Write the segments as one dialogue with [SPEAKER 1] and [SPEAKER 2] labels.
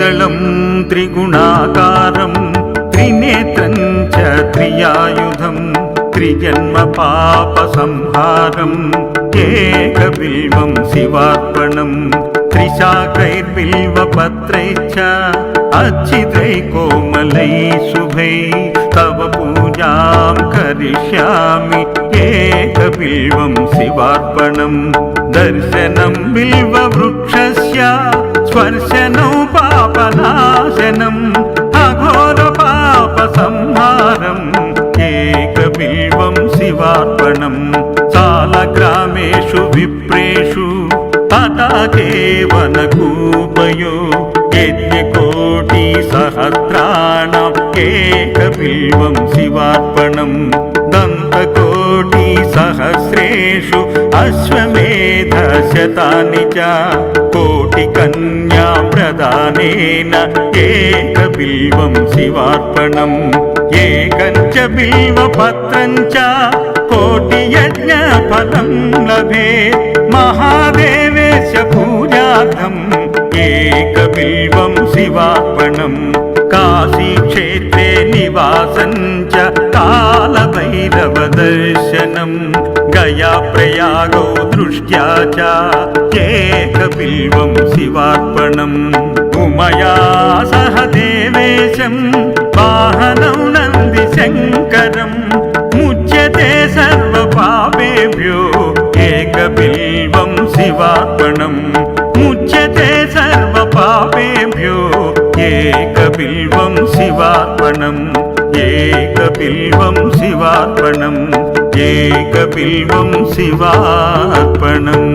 [SPEAKER 1] त्रिदलं त्रिगुणाकारं त्रिनेत्रं च त्रियायुधं त्रिजन्म पापसंहारं एकबिल्वं शिवार्पणं त्रिशाखैर्बिल्वपत्रैश्च अच्छिद्रैकोमलैः शुभैः तव पूजां करिष्यामि एकबिल्वं शिवार्पणं दर्शनं बिल्ववृक्षस्य स्पर्शनं पापनाशनम् अघोरपापसंहारम् एकबिल्वं शिवार्पणं सालग्रामेषु विप्रेषु तथाकेवनकूपयो यज्ञकोटिसहस्राणाम् एकबिल्वं शिवार्पणं दन्तकोटिसहस्रेषु अश्वमेधशतानि च कोटिकन्या प्रदानेन एकबिल्वं शिवार्पणम् एकं च बिल्वपत्रं च कोटियज्ञफलं लभेत् महादेवेश पूजार्थम् एकबिल्वं शिवार्पणं काशीक्षेत्रे निवासं च कालभैरवदर्शनं गयाप्रयागौ दृष्ट्या च एकबिल्वं शिवार्पणम् उमया सह देवेशं वाहनं नन्दिशङ्करं मुच्यते सर्वपापेभ्यो एकबिल्वं शिवार्पणं मुच्यते सर्वपापेभ्यो एकबिल्वं शिवार्पणम् एकबिल्वं शिवार्पणम् एकबिल्वं शिवार्पणम्।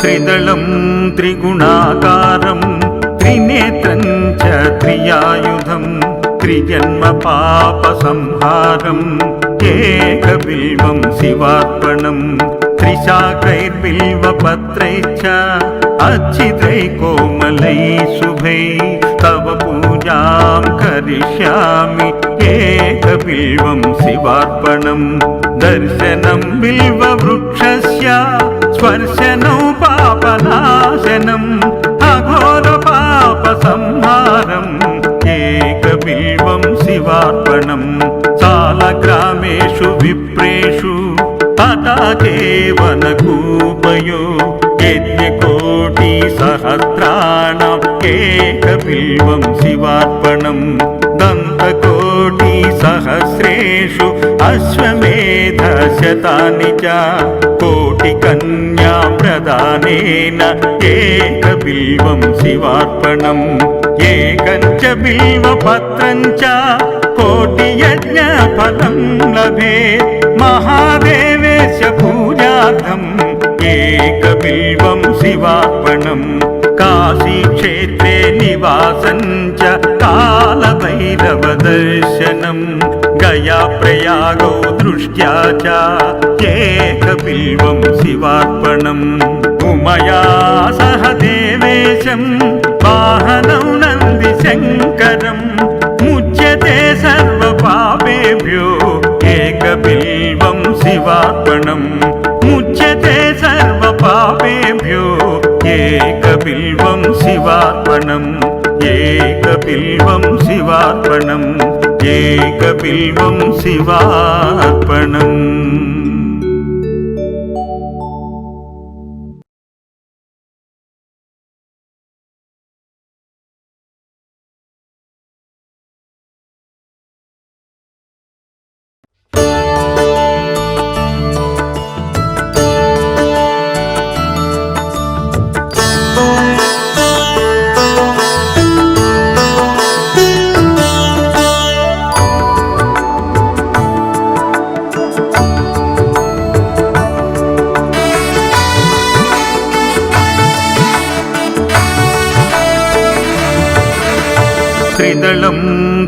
[SPEAKER 1] त्रिदलं त्रिगुणाकारं त्रिनेत्रं च त्रियायुधं त्रिजन्म पापसंहारम् एकबिल्वं शिवार्पणं त्रिशाखैर्बिल्वपत्रैश्च अच्छिद्रैकोमलैः शुभैः तव पूजां करिष्यामि एकबिल्वं शिवार्पणं दर्शनं बिल्ववृक्षस्य स्पर्शनं पापनाशनम् अघोरपापसंहारम् एकबिल्वं शिवार्पणं सालग्रामेषु विप्रेषु तथाकेवनकूपयो यज्ञकोटिसहस्राणाम् एकबिल्वं शिवार्पणं दन्तकोटिसहस्रेषु अश्वमेधशतानि च कोटिकन्या प्रदानेन एकबिल्वं शिवार्पणम् एकं च बिल्वपत्रं च कोटियज्ञफलं लभेत् महादेवेश पूजार्थम् एकबिल्वं शिवार्पणम् काशीक्षेत्रे निवासं च कालभैरवदर्शनं गयाप्रयागौ दृष्ट्या च एकबिल्वं शिवार्पणम् उमया सह देवेशं वाहनं नन्दिशङ्करं मुच्यते सर्वपापेभ्यो एकबिल्वं शिवार्पणम् मुच्यते सर्वपापेभ्यो एकबिल्वं शिवार्पणम् एकबिल्वं शिवार्पणम् एकबिल्वं शिवार्पणम्। त्रिदलं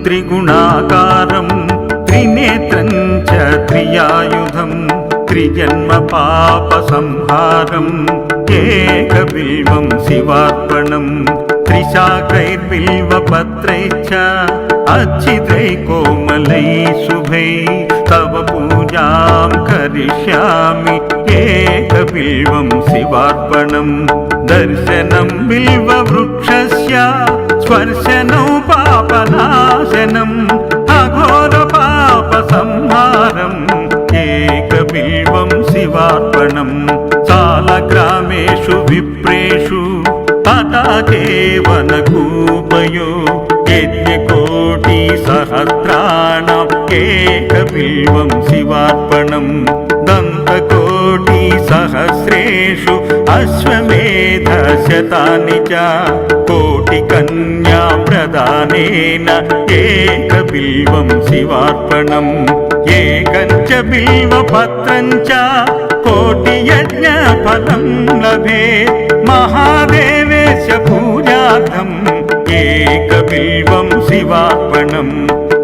[SPEAKER 1] त्रिगुणाकारं त्रिनेत्रं च त्रियायुधं त्रिजन्म पापसंहारम् एकबिल्वं शिवार्पणम् त्रिशाखैर्बिल्वपत्रैश्च अच्छिद्रैः कोमलैः शुभैः तव पूजां करिष्यामि एकबिल्वं शिवार्पणम् दर्शनं बिल्ववृक्षस्य स्पर्शनं पापनाशनम् अघोरपापसंहारम् एकबिल्वं शिवार्पणम् सालग्रामेषु विप्रेषु तटाके वनकूपयो यज्ञकोटिसहस्राणाम् एकबिल्वं शिवार्पणम् दन्तकोटिसहस्रेषु अश्वमेधशतानि च कोटिकन्या प्रदानेन एकबिल्वं शिवार्पणम् एकं च बिल्वपत्रं च कोटियज्ञफलं लभेत् महादेवेश पूजार्थम् एकबिल्वं शिवार्पणम्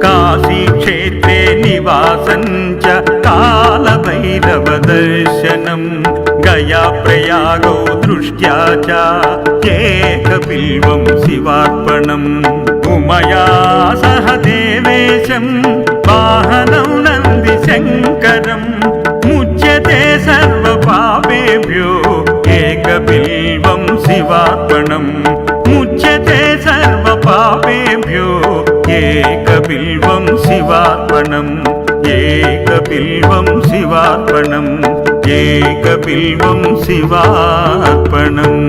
[SPEAKER 1] काशीक्षेत्रे निवासं च कालभैरवदर्शनम् गयाप्रयागौ दृष्ट्या च एकबिल्वं शिवार्पणम् उमया सह देवेशं वाहनं नन्दिशङ्करम् मुच्यते सर्वपापेभ्यो एकबिल्वं शिवार्पणम् मुच्यते सर्वपापेभ्यो एकबिल्वं शिवार्पणम् एकबिल्वं शिवार्पणम् एकबिल्वं शिवार्पणम्।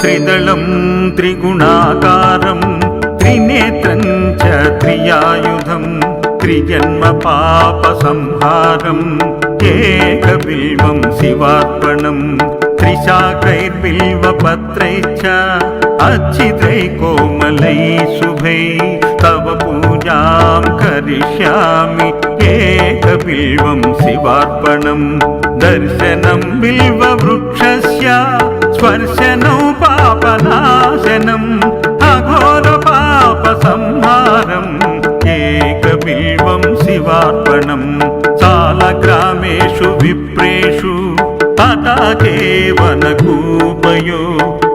[SPEAKER 1] त्रिदलं त्रिगुणाकारं त्रिनेत्रं च त्रियायुधं त्रिजन्म पापसंहारम् एकबिल्वं शिवार्पणम् त्रिशाखैर्बिल्वपत्रैश्च अच्छिद्रैः कोमलैः शुभैः तव पूजां करिष्यामि एकबिल्वं शिवार्पणम् दर्शनं बिल्ववृक्षस्य स्पर्शनं पापनाशनम् अघोरपापसंहारम् एकबिल्वं शिवार्पणम् सालग्रामेषु विप्रेषु तटाके वनकूपयो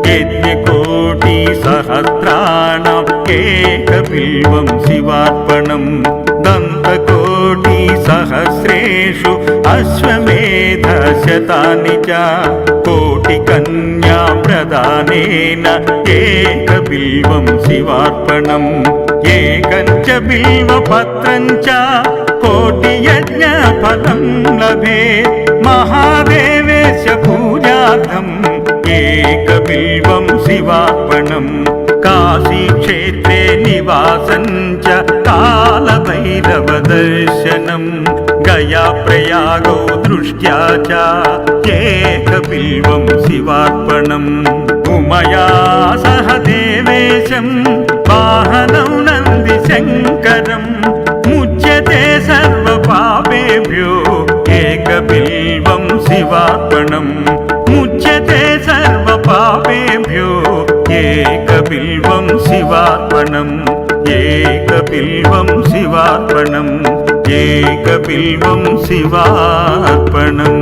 [SPEAKER 1] यज्ञकोटिसहस्राणाम् एकबिल्वं शिवार्पणम् दन्तकोटिसहस्रेषु अश्वमेधशतानि च कोटिकन्या प्रदानेन एकबिल्वं शिवार्पणम् एकं च बिल्वपत्रं च कोटियज्ञफलं लभेत् महादेवेश पूजार्थम् एकबिल्वं शिवार्पणम् काशीक्षेत्रे निवासं च कालभैरवदर्शनम् गयाप्रयागौ दृष्ट्या च एकबिल्वं शिवार्पणम् उमया सह देवेशं वाहनं नन्दिशङ्करम् मुच्यते सर्वपापेभ्यो एकबिल्वं शिवार्पणम् मुच्यते सर्वपापेभ्यो एकबिल्वं शिवार्पणम् एकबिल्वं शिवार्पणम् एकबिल्वं शिवार्पणम्।